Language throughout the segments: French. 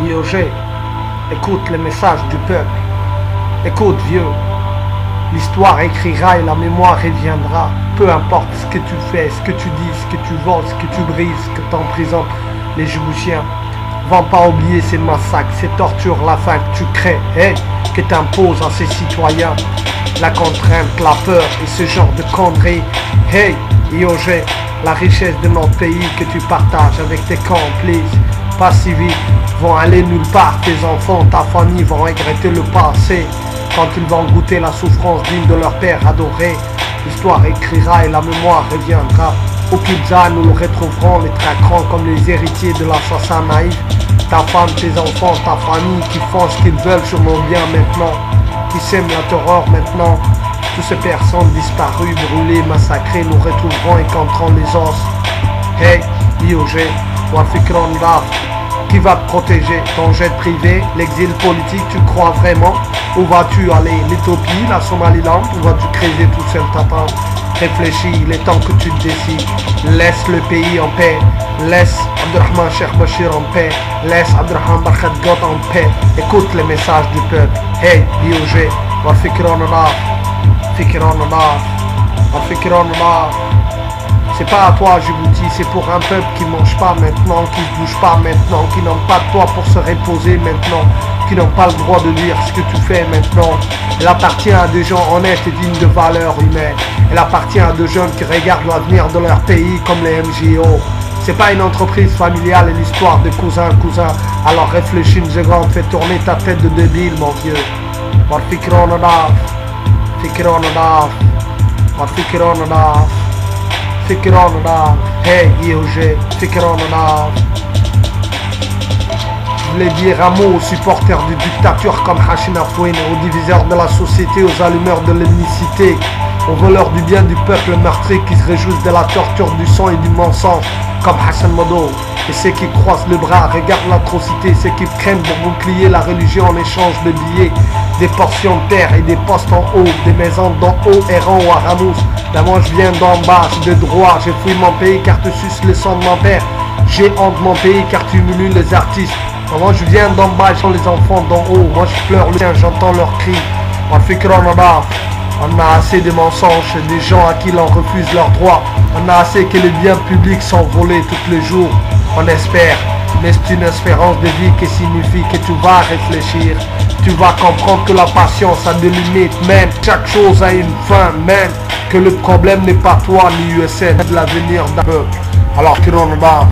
IOG, écoute les messages du peuple. Écoute vieux, l'histoire écrira et la mémoire reviendra. Peu importe ce que tu fais, ce que tu dis, ce que tu voles, ce que tu brises, ce que t'emprisonnes les Djiboutiens. Va pas oublier ces massacres, ces tortures, la faim que tu crées, hey, que t'imposes à ces citoyens. La contrainte, la peur et ce genre de conneries. Hey, IOG, la richesse de notre pays que tu partages avec tes complices, pas civils, vont aller nulle part. Tes enfants, ta famille vont regretter le passé quand ils vont goûter la souffrance digne de leur père adoré. L'histoire écrira et la mémoire reviendra. Au pizza, nous le retrouverons, les traquerons comme les héritiers de l'assassin naïf. Ta femme, tes enfants, ta famille qui font ce qu'ils veulent sur nos biens maintenant, qui sèment la terreur maintenant. Toutes ces personnes disparues, brûlées, massacrées, nous retrouverons et compterons les os. Hey, IOG, Wafikron Daf, qui va te protéger? Ton jet privé, l'exil politique, tu crois vraiment? Où vas-tu aller? L'Éthiopie, la Somaliland? Où vas-tu creuser tout seul ta tente? Réfléchis, il est temps que tu te décides. Laisse le pays en paix. Laisse Abdurrahman Cheikh Bachir en paix. Laisse Abdurrahman Barkhat Ghouta en paix. Écoute les messages du peuple. Hey, IOG, Wafikron Daf, Fikron Daf, Wafikron Daf. C'est pas à toi Djibouti, c'est pour un peuple qui mange pas maintenant, qui se bouge pas maintenant, qui n'ont pas de toi pour se reposer maintenant, qui n'ont pas le droit de dire ce que tu fais maintenant. Elle appartient à des gens honnêtes et dignes de valeurs humaines. Elle appartient à des jeunes qui regardent l'avenir de leur pays comme les MJO. C'est pas une entreprise familiale et l'histoire de cousin. Alors réfléchis une seconde, fais tourner ta tête de débile mon vieux. Fikron Daf, Fikron Daf, Fikron Daf. Fikron Daf, hey IOG, Fikron Daf. Je voulais dire un mot aux supporters de dictature comme Hachin Afouine, aux diviseurs de la société, aux allumeurs de l'ethnicité, aux voleurs du bien du peuple meurtri qui se réjouissent de la torture, du sang et du mensonge comme Hassan Modo. Et ceux qui croisent le bras, regardent l'atrocité, ceux qui prennent pour bouclier la religion en échange de billets, des portions de terre et des postes en haut, des maisons d'en haut errant ou à Ramous. Là moi je viens d'en bas, j'ai de droit, j'ai fouillé mon pays car tu suces le sang de mon père. J'ai honte de mon pays car tu humilies les artistes. Moi je viens d'en bas, j'entends les enfants d'en haut, moi je pleure le tien, j'entends leurs cris. On fait on a assez de mensonges, des gens à qui l'on refuse leurs droits. On a assez que les biens publics sont volés tous les jours. On espère, mais c'est une espérance de vie qui signifie que tu vas réfléchir. Tu vas comprendre que la patience a des limites, même chaque chose a une fin, même que le problème n'est pas toi ni USN, mais de l'avenir d'un peuple. Alors que l'on va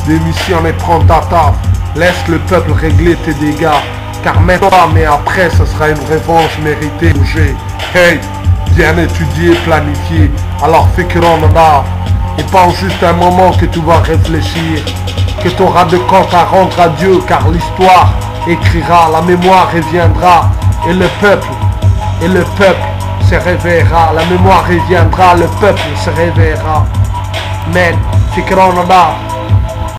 démissionner et prendre ta taf, laisse le peuple régler tes dégâts, car maintenant mais après ce sera une revanche méritée. Hey, bien étudié, planifié, alors fais que l'on va et pas juste un moment que tu vas réfléchir, que tu auras de compte à rendre à Dieu, car l'histoire écrira, la mémoire reviendra, et le peuple se réveillera, la mémoire reviendra, le peuple se réveillera. Men, fikron